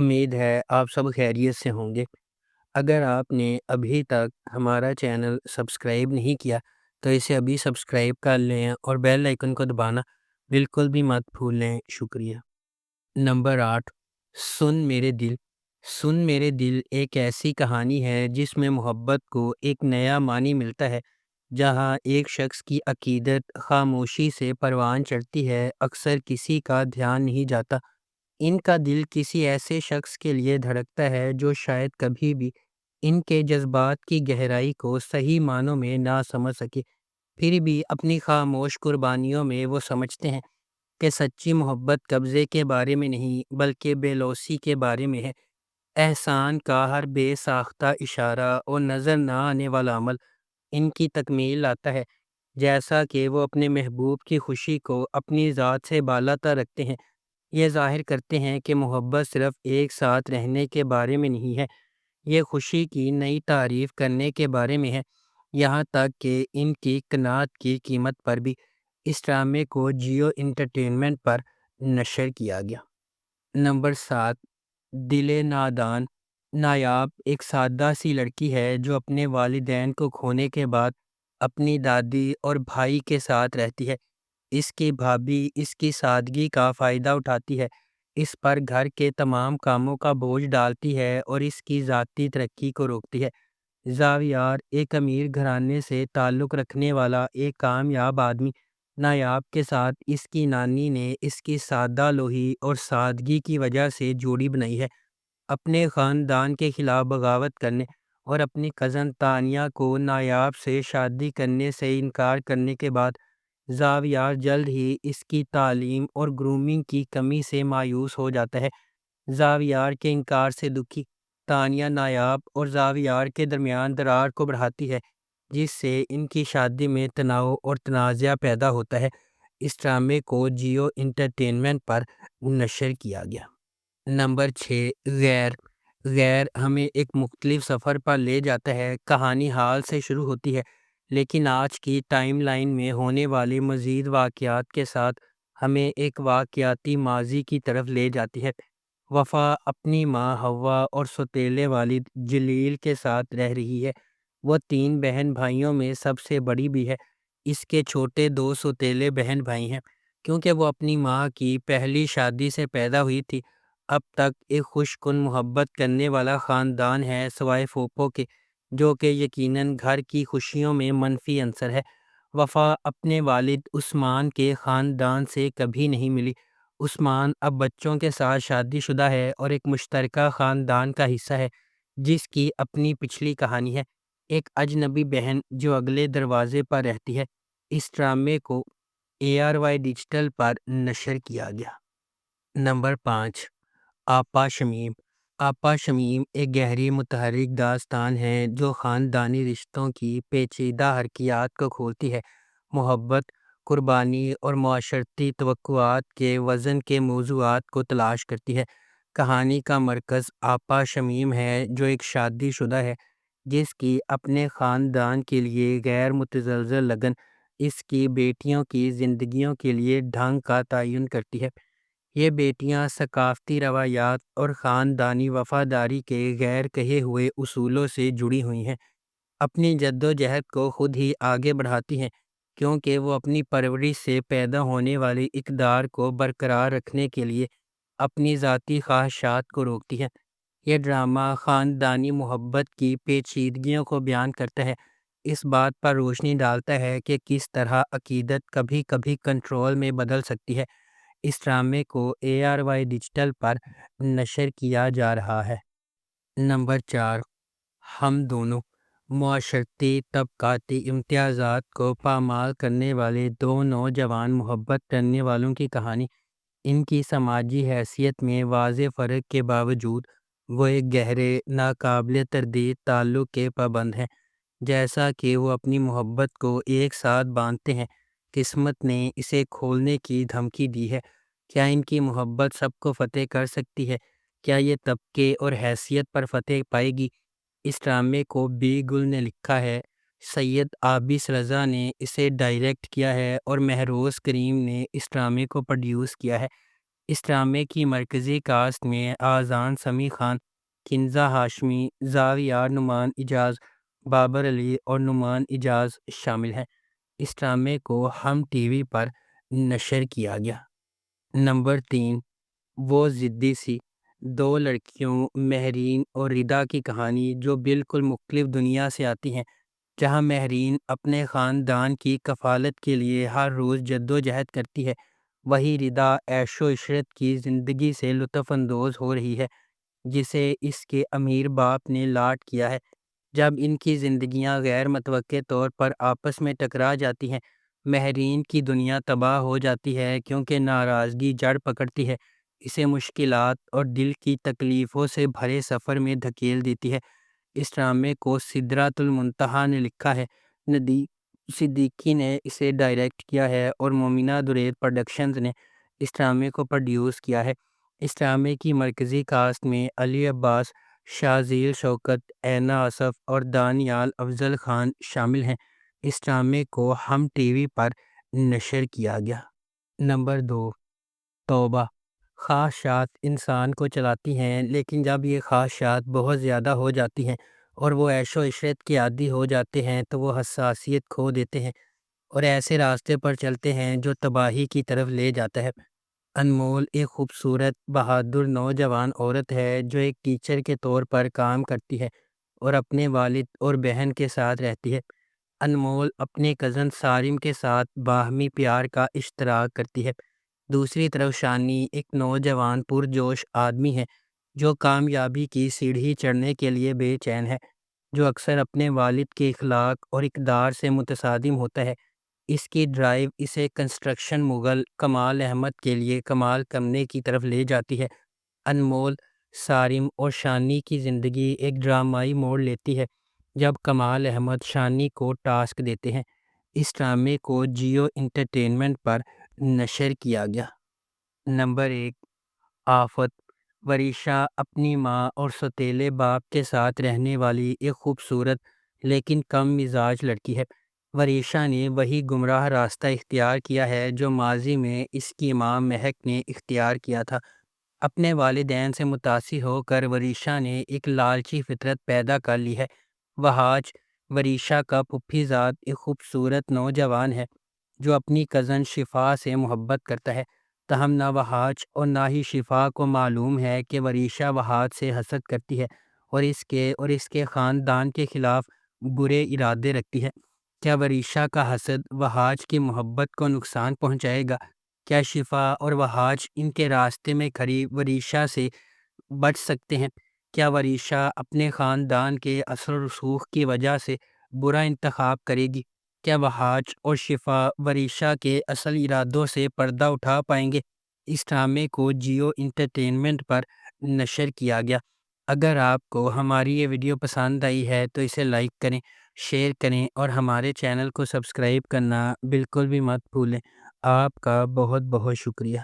امید ہے آپ سب خیریت سے ہوں گے۔ اگر آپ نے ابھی تک ہمارا چینل سبسکرائب نہیں کیا تو اسے ابھی سبسکرائب کر لیں اور بیل آئیکن کو دبانا بالکل بھی مت بھولیں۔ شکریہ۔ نمبر 8، سن میرے دل۔ سن میرے دل ایک ایسی کہانی ہے جس میں محبت کو ایک نیا معنی ملتا ہے۔ جہاں ایک شخص کی عقیدت خاموشی سے پروان چڑھتی ہے، اکثر کسی کا دھیان نہیں جاتا۔ ان کا دل کسی ایسے شخص کے لیے دھڑکتا ہے جو شاید کبھی بھی ان کے جذبات کی گہرائی کو صحیح معنوں میں نہ سمجھ سکے، پھر بھی اپنی خاموش قربانیوں میں وہ سمجھتے ہیں کہ سچی محبت قبضے کے بارے میں نہیں بلکہ بے لوثی کے بارے میں ہے۔ احسان کا ہر بے ساختہ اشارہ اور نظر نہ آنے والا عمل ان کی تکمیل لاتا ہے، جیسا کہ وہ اپنے محبوب کی خوشی کو اپنی ذات سے بالاتر رکھتے ہیں۔ یہ ظاہر کرتے ہیں کہ محبت صرف ایک ساتھ رہنے کے بارے میں نہیں ہے، یہ خوشی کی نئی تعریف کرنے کے بارے میں ہے۔ یہاں تک کہ ان کی قناعت کی قیمت پر بھی اس ڈرامے کو جیو انٹرٹینمنٹ پر نشر کیا گیا۔ نمبر 7، دل نادان۔ نایاب ایک سادہ سی لڑکی ہے جو اپنے والدین کو کھونے کے بعد اپنی دادی اور بھائی کے ساتھ رہتی ہے۔ اس کی بھابھی اس کی سادگی کا فائدہ اٹھاتی ہے، اس پر گھر کے تمام کاموں کا بوجھ ڈالتی ہے اور اس کی ذاتی ترقی کو روکتی ہے۔ زاویار ایک امیر گھرانے سے تعلق رکھنے والا ایک کامیاب آدمی، نایاب کے ساتھ اس کی نانی نے اس کی سادہ لوہی اور سادگی کی وجہ سے جوڑی بنائی ہے۔ اپنے خاندان کے خلاف بغاوت کرنے اور اپنی کزن تانیہ کو نایاب سے شادی کرنے سے انکار کرنے کے بعد زاویار جلد ہی اس کی تعلیم اور گرومنگ کی کمی سے مایوس ہو جاتا ہے۔ زاویار کے انکار سے دکھی، تانیہ نایاب اور زاویار کے درمیان درار کو بڑھاتی ہے، جس سے ان کی شادی میں تناؤ اور تنازع پیدا ہوتا ہے۔ اس ڈرامے کو جیو انٹرٹینمنٹ پر نشر کیا گیا۔ نمبر 6، غیر۔ غیر ہمیں ایک مختلف سفر پر لے جاتا ہے۔ کہانی حال سے شروع ہوتی ہے لیکن آج کی ٹائم لائن میں ہونے والے مزید واقعات کے ساتھ ہمیں ایک واقعاتی ماضی کی طرف لے جاتی ہے۔ وفا اپنی ماں حوا اور سوتیلے والد جلیل کے ساتھ رہ رہی ہے۔ وہ 3 بہن بھائیوں میں سب سے بڑی بھی ہے۔ اس کے چھوٹے 2 سوتیلے بہن بھائی ہیں۔ کیونکہ وہ اپنی ماں کی پہلی شادی سے پیدا ہوئی تھی، اب تک ایک خوش کن محبت کرنے والا خاندان ہے سوائے پھوپھو کے، جو کہ یقیناً گھر کی خوشیوں میں منفی عنصر ہے۔ وفا اپنے والد عثمان کے خاندان سے کبھی نہیں ملی۔ عثمان اب بچوں کے ساتھ شادی شدہ ہے اور ایک مشترکہ خاندان کا حصہ ہے جس کی اپنی پچھلی کہانی ہے۔ ایک اجنبی بہن جو اگلے دروازے پر رہتی ہے۔ اس ڈرامے کو ARY ڈیجیٹل پر نشر کیا گیا۔ نمبر 5، آپا شمیم۔ آپا شمیم ایک گہری متحرک داستان ہے جو خاندانی رشتوں کی پیچیدہ حرکیات کو کھولتی ہے۔ محبت، قربانی اور معاشرتی توقعات کے وزن کے موضوعات کو تلاش کرتی ہے۔ کہانی کا مرکز آپا شمیم ہے جو ایک شادی شدہ ہے جس کی اپنے خاندان کے لیے غیر متزلزل لگن اس کی بیٹیوں کی زندگیوں کے لیے ڈھنگ کا تعین کرتی ہے۔ یہ بیٹیاں ثقافتی روایات اور خاندانی وفاداری کے غیر کہے ہوئے اصولوں سے جڑی ہوئی ہیں۔ اپنی جد و جہد کو خود ہی آگے بڑھاتی ہیں کیونکہ وہ اپنی پرورش سے پیدا ہونے والی اقدار کو برقرار رکھنے کے لیے اپنی ذاتی خواہشات کو روکتی ہیں۔ یہ ڈرامہ خاندانی محبت کی پیچیدگیوں کو بیان کرتا ہے، اس بات پر روشنی ڈالتا ہے کہ کس طرح عقیدت کبھی کبھی کنٹرول میں بدل سکتی ہے۔ اس ڈرامے کو ARY ڈیجیٹل پر نشر کیا جا رہا ہے۔ نمبر 4، ہم دونوں۔ معاشرتی طبقاتی امتیازات کو پامال کرنے والے 2 نوجوان محبت کرنے والوں کی کہانی۔ ان کی سماجی حیثیت میں واضح فرق کے باوجود وہ ایک گہرے، ناقابل تردید تعلق کے پابند ہیں۔ جیسا کہ وہ اپنی محبت کو ایک ساتھ باندھتے ہیں، قسمت نے اسے کھولنے کی دھمکی دی ہے۔ کیا ان کی محبت سب کو فتح کر سکتی ہے؟ کیا یہ طبقے اور حیثیت پر فتح پائے گی؟ اس ڈرامے کو بی گل نے لکھا ہے، سید عابس رضا نے اسے ڈائریکٹ کیا ہے اور مہروز کریم نے اس ڈرامے کو پروڈیوس کیا ہے۔ اس ڈرامے کی مرکزی کاسٹ میں آذان سمیع خان، کنزہ ہاشمی، زاویہ نعمان اجاز، بابر علی اور نعمان اجاز شامل ہیں۔ اس ڈرامے کو ہم ٹی وی پر نشر کیا گیا۔ نمبر 3، وہ ضدی سی، دو لڑکیوں مہرین اور ردا کی کہانی جو بالکل مختلف دنیا سے آتی ہیں۔ جہاں مہرین اپنے خاندان کی کفالت کے لیے ہر روز جدوجہد کرتی ہے، وہی ردا عیش و عشرت کی زندگی سے لطف اندوز ہو رہی ہے جسے اس کے امیر باپ نے لاٹ کیا ہے۔ جب ان کی زندگیاں غیر متوقع طور پر آپس میں ٹکرا جاتی ہیں، مہرین کی دنیا تباہ ہو جاتی ہے کیونکہ ناراضگی جڑ پکڑتی ہے، اسے مشکلات اور دل کی تکلیفوں سے بھرے سفر میں دھکیل دیتی ہے۔ اس ڈرامے کو سدرۃ المنتہا نے لکھا ہے، ندیم صدیقی نے اسے ڈائریکٹ کیا ہے اور مومنہ درید پروڈکشنز نے اس ڈرامے کو پروڈیوس کیا ہے۔ اس ڈرامے کی مرکزی کاسٹ میں علی عباس، شاذیل شوکت، اینا آصف اور دانیال افضل خان شامل ہیں۔ اس ڈرامے کو ہم ٹی وی پر نشر کیا گیا۔ نمبر 2، توبہ۔ خواہشات انسان کو چلاتی ہیں، لیکن جب یہ خواہشات بہت زیادہ ہو جاتی ہیں اور وہ عیش و عشرت کے عادی ہو جاتے ہیں تو وہ حساسیت کھو دیتے ہیں اور ایسے راستے پر چلتے ہیں جو تباہی کی طرف لے جاتا ہے۔ انمول ایک خوبصورت بہادر نوجوان عورت ہے جو ایک ٹیچر کے طور پر کام کرتی ہے اور اپنے والد اور بہن کے ساتھ رہتی ہے۔ انمول اپنے کزن سارم کے ساتھ باہمی پیار کا اشتراک کرتی ہے۔ دوسری طرف شانی ایک نوجوان پرجوش آدمی ہے جو کامیابی کی سیڑھی چڑھنے کے لیے بے چین ہے، جو اکثر اپنے والد کے اخلاق اور اقدار سے متصادم ہوتا ہے۔ اس کی ڈرائیو اسے کنسٹرکشن مغل کمال احمد کے لیے کمال کرنے کی طرف لے جاتی ہے۔ انمول، سارم اور شانی کی زندگی ایک ڈرامائی موڑ لیتی ہے جب کمال احمد شانی کو ٹاسک دیتے ہیں۔ اس ڈرامے کو جیو انٹرٹینمنٹ پر نشر کیا گیا۔ نمبر 1، آفت۔ وریشا اپنی ماں اور سوتیلے باپ کے ساتھ رہنے والی ایک خوبصورت لیکن کم مزاج لڑکی ہے۔ وریشا نے وہی گمراہ راستہ اختیار کیا ہے جو ماضی میں اس کی ماں مہک نے اختیار کیا تھا۔ اپنے والدین سے متاثر ہو کر وریشا نے ایک لالچی فطرت پیدا کر لی ہے۔ وہاج، وریشا کا پھوپھی زاد، ایک خوبصورت نوجوان ہے جو اپنی کزن شفا سے محبت کرتا ہے، تاہم نہ وہاج اور نہ ہی شفا کو معلوم ہے کہ وریشا وہاج سے حسد کرتی ہے اور اس کے خاندان کے خلاف برے ارادے رکھتی ہے۔ کیا وریشا کا حسد وہاج کی محبت کو نقصان پہنچائے گا؟ کیا شفا اور وہاج ان کے راستے میں کھڑی وریشا سے بچ سکتے ہیں؟ کیا وریشا اپنے خاندان کے اثر و رسوخ کی وجہ سے برا انتخاب کرے گی؟ کیا وہاج اور شفا وریشا کے اصل ارادوں سے پردہ اٹھا پائیں گے؟ اس ڈرامے کو جیو انٹرٹینمنٹ پر نشر کیا گیا۔ اگر آپ کو ہماری یہ ویڈیو پسند آئی ہے تو اسے لائک کریں، شیئر کریں اور ہمارے چینل کو سبسکرائب کرنا بالکل بھی مت بھولیں۔ آپ کا بہت بہت شکریہ۔